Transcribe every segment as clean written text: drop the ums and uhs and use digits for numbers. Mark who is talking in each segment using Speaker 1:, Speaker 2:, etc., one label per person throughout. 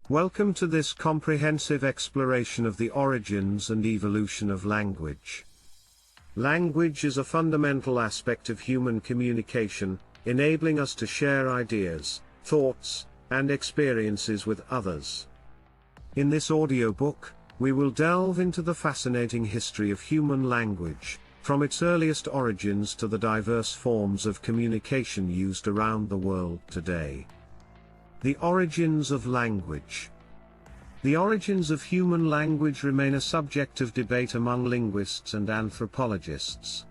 Speaker 1: Welcome to this comprehensive exploration of the origins and evolution of language. Language is a fundamental aspect of human communication, enabling us to share ideas, thoughts, and experiences with others. In this audiobook, we will delve into the fascinating history of human language, from its earliest origins to the diverse forms of communication used around the world today. The origins of language. The origins of human language remain a subject of debate among linguists and anthropologists.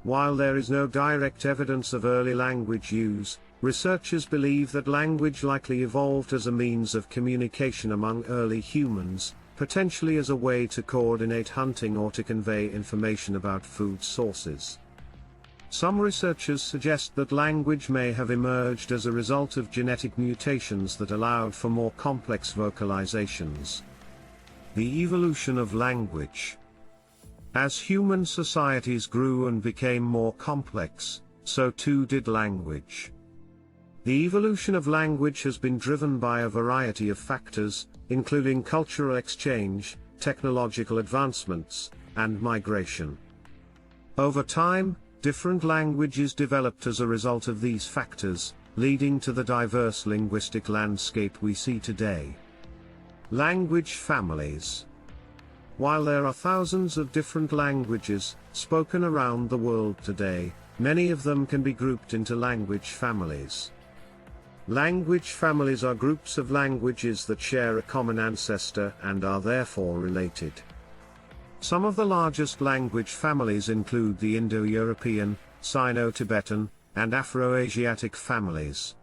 Speaker 1: While there is no direct evidence of early language use, researchers believe that language likely evolved as a means of communication among early humans, potentially as a way to coordinate hunting or to convey information about food sources. Some researchers suggest that language may have emerged as a result of genetic mutations that allowed for more complex vocalizations. The evolution of language. As human societies grew and became more complex, so too did language. The evolution of language has been driven by a variety of factors, including cultural exchange, technological advancements, and migration. Over time, different languages developed as a result of these factors, leading to the diverse linguistic landscape we see today. Language families. While there are thousands of different languages spoken around the world today, many of them can be grouped into language families. Language families are groups of languages that share a common ancestor and are therefore related. Some of the largest language families include the Indo-European, Sino-Tibetan, and Afro-Asiatic families.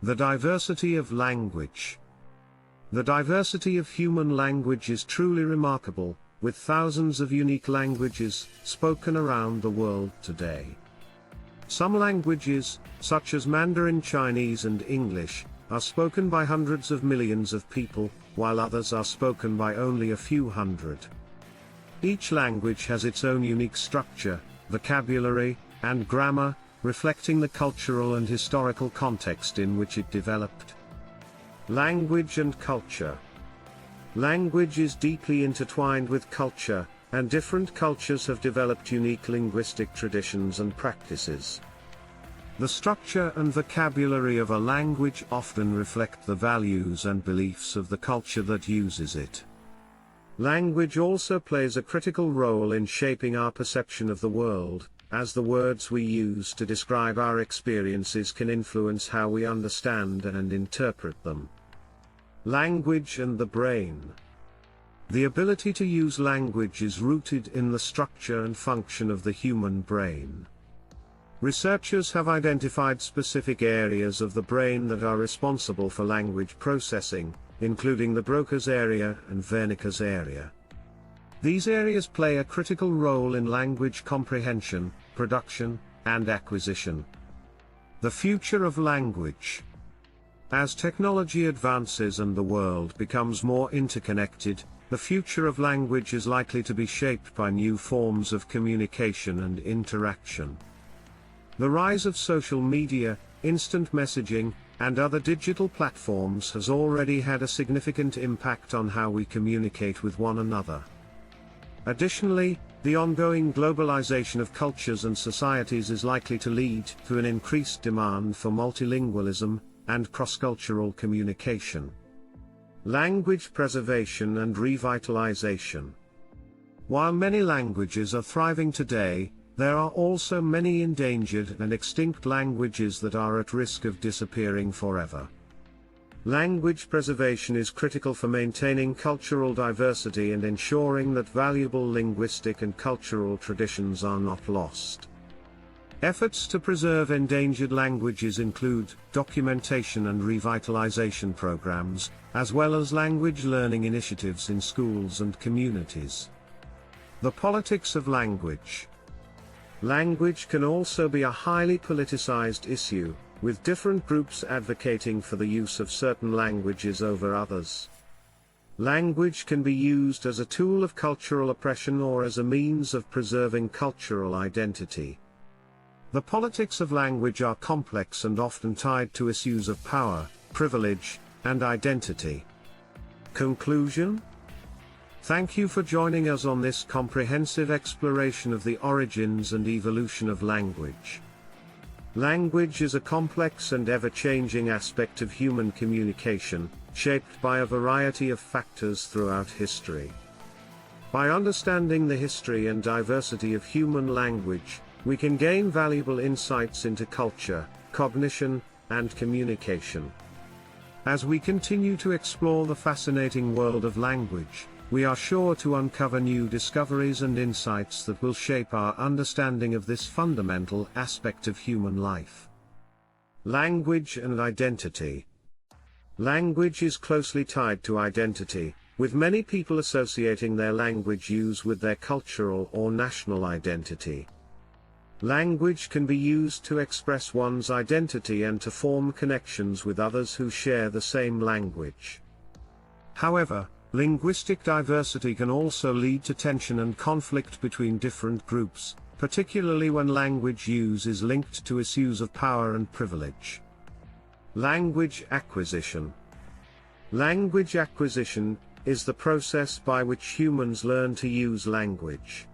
Speaker 1: The diversity of language. The diversity of human language is truly remarkable, with thousands of unique languages spoken around the world today. Some languages, such as Mandarin Chinese and English, are spoken by hundreds of millions of people, while others are spoken by only a few hundred. Each language has its own unique structure, vocabulary, and grammar, reflecting the cultural and historical context in which it developed. Language and culture. Language is deeply intertwined with culture, and different cultures have developed unique linguistic traditions and practices. The structure and vocabulary of a language often reflect the values and beliefs of the culture that uses it. Language also plays a critical role in shaping our perception of the world, as the words we use to describe our experiences can influence how we understand and interpret them. Language and the brain. The ability to use language is rooted in the structure and function of the human brain. Researchers have identified specific areas of the brain that are responsible for language processing, including the Broca's area and Wernicke's area. These areas play a critical role in language comprehension, production, and acquisition. The future of language. As technology advances and the world becomes more interconnected, the future of language is likely to be shaped by new forms of communication and interaction. The rise of social media, instant messaging, and other digital platforms has already had a significant impact on how we communicate with one another. Additionally, the ongoing globalization of cultures and societies is likely to lead to an increased demand for multilingualism and cross-cultural communication. Language preservation and revitalization. While many languages are thriving today, there are also many endangered and extinct languages that are at risk of disappearing forever. Language preservation is critical for maintaining cultural diversity and ensuring that valuable linguistic and cultural traditions are not lost. Efforts to preserve endangered languages include documentation and revitalization programs, as well as language learning initiatives in schools and communities. The politics of language. Language can also be a highly politicized issue, with different groups advocating for the use of certain languages over others. Language can be used as a tool of cultural oppression or as a means of preserving cultural identity. The politics of language are complex and often tied to issues of power, privilege, and identity. Conclusion? Thank you for joining us on this comprehensive exploration of the origins and evolution of language. Language is a complex and ever-changing aspect of human communication, shaped by a variety of factors throughout history. By understanding the history and diversity of human language, we can gain valuable insights into culture, cognition, and communication. As we continue to explore the fascinating world of language, we are sure to uncover new discoveries and insights that will shape our understanding of this fundamental aspect of human life. Language and identity. Language is closely tied to identity, with many people associating their language use with their cultural or national identity. Language can be used to express one's identity and to form connections with others who share the same language. However, linguistic diversity can also lead to tension and conflict between different groups, particularly when language use is linked to issues of power and privilege. Language acquisition. Language acquisition is the process by which humans learn to use language.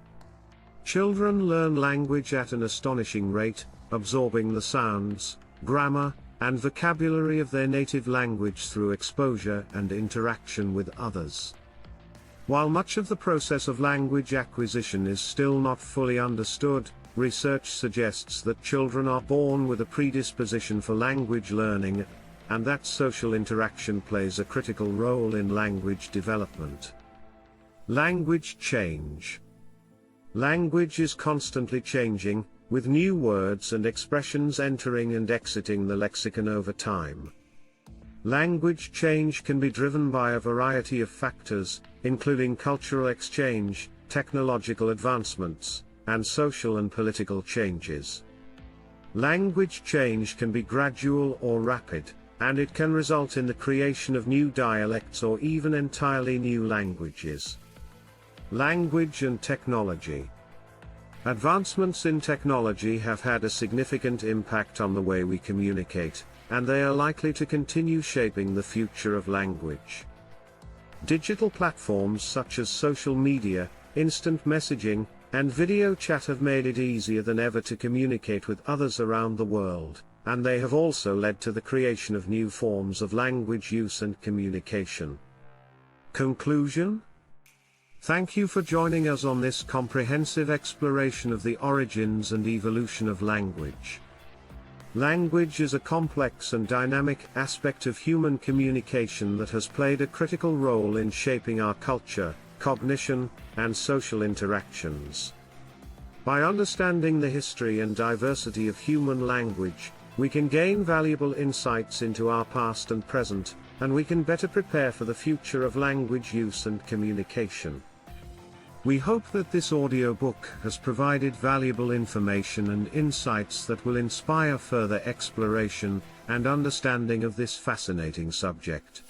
Speaker 1: Children learn language at an astonishing rate, absorbing the sounds, grammar, and vocabulary of their native language through exposure and interaction with others. While much of the process of language acquisition is still not fully understood, research suggests that children are born with a predisposition for language learning, and that social interaction plays a critical role in language development. Language change. Language is constantly changing, with new words and expressions entering and exiting the lexicon over time. Language change can be driven by a variety of factors, including cultural exchange, technological advancements, and social and political changes. Language change can be gradual or rapid, and it can result in the creation of new dialects or even entirely new languages. Language and technology. Advancements in technology have had a significant impact on the way we communicate, and they are likely to continue shaping the future of language. Digital platforms such as social media, instant messaging, and video chat have made it easier than ever to communicate with others around the world, and they have also led to the creation of new forms of language use and communication. Conclusion? Thank you for joining us on this comprehensive exploration of the origins and evolution of language. Language is a complex and dynamic aspect of human communication that has played a critical role in shaping our culture, cognition, and social interactions. By understanding the history and diversity of human language, we can gain valuable insights into our past and present, and we can better prepare for the future of language use and communication. We hope that this audiobook has provided valuable information and insights that will inspire further exploration and understanding of this fascinating subject.